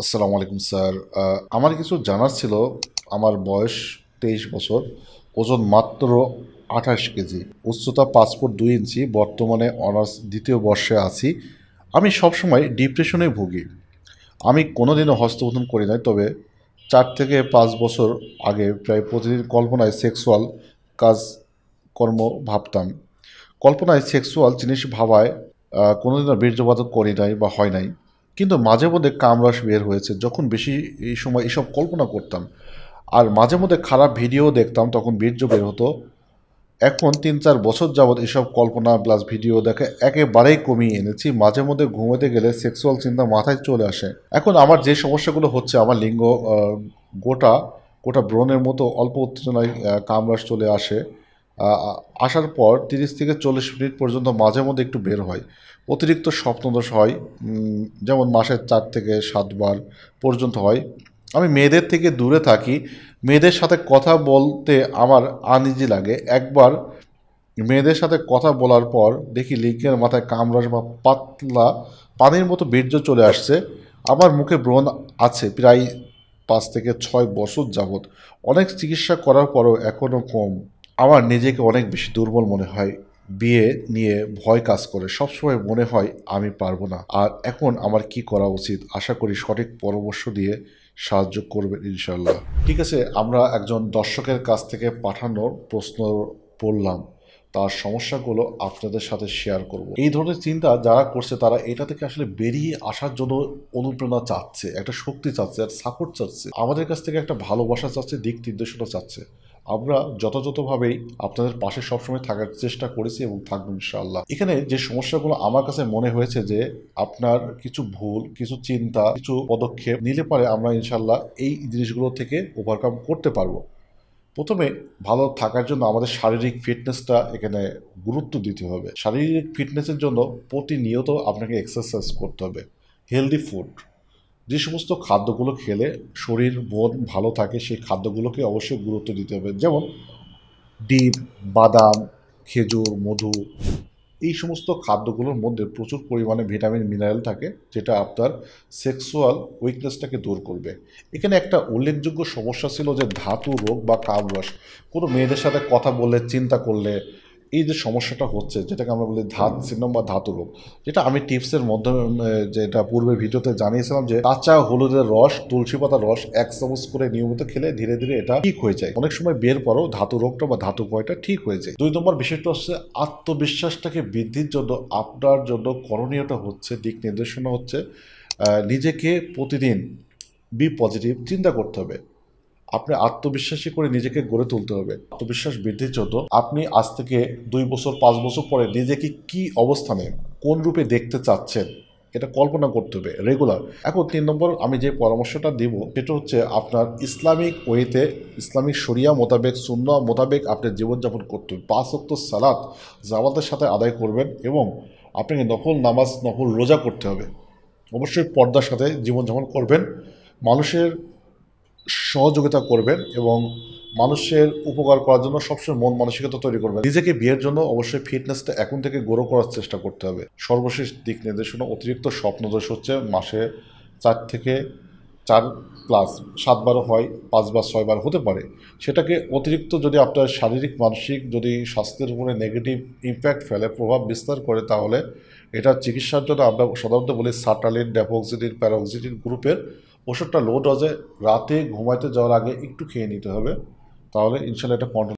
আসসালামু আলাইকুম স্যার। আমার কিছু জানার ছিল। আমার বয়স 23 বছর, ওজন মাত্র 28 কেজি, উচ্চতা 5 ফুট 2 ইঞ্চি, বর্তমানে অনার্স দ্বিতীয় বর্ষে আছি। আমি সবসময় ডিপ্রেশনে ভুগি। আমি কোনোদিনও হস্তমৈথুন করি নাই, তবে 4 থেকে 5 বছর আগে প্রায় প্রতিদিন কল্পনায় সেক্সুয়াল কাজকর্ম ভাবতাম। কল্পনায় সেক্সুয়াল জিনিস ভাবায় কোনোদিনও বীর্যপাতও করি নাই বা হয় নাই। কিন্তু মাঝে মধ্যে কামরস বের হয়েছে যখন বেশি এই সময় এসব কল্পনা করতাম। আর মাঝে মধ্যে খারাপ ভিডিও দেখতাম, তখন বীর্য বের হতো। এখন 3-4 বছর যাবৎ এসব কল্পনা প্লাস ভিডিও দেখে একেবারেই কমিয়ে এনেছি। মাঝে মধ্যে ঘুমোতে গেলে সেক্সুয়াল চিন্তা মাথায় চলে আসে। এখন আমার যে সমস্যাগুলো হচ্ছে, আমার লিঙ্গ গোটা গোটা ব্রণের মতো অল্প উত্তেজনায় কামরাস চলে আসে। আসার পর 30 থেকে 40 মিনিট পর্যন্ত মাঝে মধ্যে একটু বের হয়। অতিরিক্ত স্বপ্নদোষ হয়, যেমন মাসে 4 থেকে 7 বার পর্যন্ত হয়। আমি মেয়েদের থেকে দূরে থাকি। মেয়েদের সাথে কথা বলতে আমার আনইজি লাগে। একবার মেয়েদের সাথে কথা বলার পর দেখি লিঙ্কের মাথায় কামরাস বা পাতলা পানির মতো বীর্য চলে আসছে। আমার মুখে ব্রণ আছে প্রায় 5 থেকে 6 বছর যাবৎ। অনেক চিকিৎসা করার পরও এখনও কম। আমার নিজেকে অনেক বেশি দুর্বল মনে হয়। বিয়ে নিয়ে ভয় কাজ করে, সবসময় মনে হয় আমি পারবো না। আর এখন আমার কি করা উচিত? আশা করি সঠিক পরামর্শ দিয়ে সাহায্য করবেন ইনশাল্লাহ। ঠিক আছে, আমরা একজন দর্শকের কাছ থেকে পাঠানো প্রশ্ন পড়লাম, তার সমস্যাগুলো আপনাদের সাথে শেয়ার করব। এই ধরনের চিন্তা যারা করছে তারা এটা থেকে আসলে বেরিয়ে আসার জন্য অনুপ্রেরণা চাচ্ছে, একটা শক্তি চাচ্ছে, একটা সাপোর্ট চাচ্ছে, আমাদের কাছ থেকে একটা ভালোবাসা চাচ্ছে, দিক নির্দেশনা চাচ্ছে। আমরা যথাযথভাবেই আপনাদের পাশে সবসময় থাকার চেষ্টা করেছি এবং থাকবো ইনশাআল্লাহ। এখানে যে সমস্যাগুলো আমার কাছে মনে হয়েছে যে আপনার কিছু ভুল, কিছু চিন্তা, কিছু পদক্ষেপ নিলে পারে আমরা ইনশাআল্লাহ এই জিনিসগুলো থেকে ওভারকাম করতে পারবো। প্রথমে ভালো থাকার জন্য আমাদের শারীরিক ফিটনেসটা এখানে গুরুত্ব দিতে হবে। শারীরিক ফিটনেসের জন্য প্রতিনিয়ত আপনাকে এক্সারসাইজ করতে হবে। হেলদি ফুড, যে সমস্ত খাদ্যগুলো খেলে শরীর মন ভালো থাকে সেই খাদ্যগুলোকে অবশ্যই গুরুত্ব দিতে হবে। যেমন ডিম, বাদাম, খেজুর, মধু, এই সমস্ত খাদ্যগুলোর মধ্যে প্রচুর পরিমাণে ভিটামিন মিনারেল থাকে, যেটা আপনার সেক্সুয়াল উইকনেসটাকে দূর করবে। এখানে একটা উল্লেখযোগ্য সমস্যা ছিল যে ধাতু রোগ বা কামরস। কোনো মেয়েদের সাথে কথা বললে, চিন্তা করলে এই যে সমস্যাটা হচ্ছে, যেটাকে আমরা বলি ধাত সিন্ড্রোম বা ধাতু রোগ, যেটা আমি টিপসের মাধ্যমে যেটা পূর্বে ভিডিওতে জানিয়েছিলাম যে কাঁচা হলুদের রস, তুলসী পাতার রস 1 চামচ করে নিয়মিত খেলে ধীরে ধীরে এটা ঠিক হয়ে যায়। অনেক সময় বের পরও ধাতু রোগটা বা ধাতু ক্ষয়টা ঠিক হয়ে যায়। 2 নম্বর বিষয়টা হচ্ছে আত্মবিশ্বাসটাকে বৃদ্ধির জন্য আপনার জন্য করণীয়টা হচ্ছে, দিক নির্দেশনা হচ্ছে, নিজেকে প্রতিদিন বি পজিটিভ চিন্তা করতে হবে। আপনি আত্মবিশ্বাসী করে নিজেকে গড়ে তুলতে হবে। আত্মবিশ্বাস বৃদ্ধির জন্য আপনি আজ থেকে 2 বছর 5 বছর পরে নিজেকে কি অবস্থানে, কোন রূপে দেখতে চাচ্ছেন, এটা কল্পনা করতে হবে রেগুলার। এখন 3 নম্বর আমি যে পরামর্শটা দিব সেটা হচ্ছে আপনার ইসলামিক ওয়েতে, ইসলামিক শরিয়া মোতাবেক, সুন্নাহ মোতাবেক আপনি জীবনযাপন করতে হবে। 5 ওয়াক্ত সালাত জামাতের সাথে আদায় করবেন এবং আপনাকে নফল নামাজ, নফল রোজা করতে হবে। অবশ্যই পর্দার সাথে জীবনযাপন করবেন। মানুষের সহযোগিতা করবেন এবং মানুষের উপকার করার জন্য সবসময় মন মানসিকতা তৈরি করবেন। নিজেকে বিয়ের জন্য অবশ্যই ফিটনেসটা এখন থেকে গ্রো করার চেষ্টা করতে হবে। সর্বশেষ দিক নির্দেশনা, অতিরিক্ত স্বপ্নদোষ হচ্ছে মাসে 4 থেকে 4 প্লাস 7 বারও হয়, 5 বার 6 বার হতে পারে। সেটাকে অতিরিক্ত যদি আপনার শারীরিক মানসিক যদি স্বাস্থ্যের উপরে নেগেটিভ ইম্প্যাক্ট ফেলে, প্রভাব বিস্তার করে, তাহলে এটা চিকিৎসার জন্য আমরা সাধারণত বলি সার্টালিন, ড্যাপোক্সিলিন, প্যারোক্সিলিন গ্রুপের ওষুধটা লো ডোজে রাতে ঘুমাইতে যাওয়ার আগে একটু খেয়ে নিতে হবে। তাহলে ইনশাল্লাহ এটা কন্ট্রোল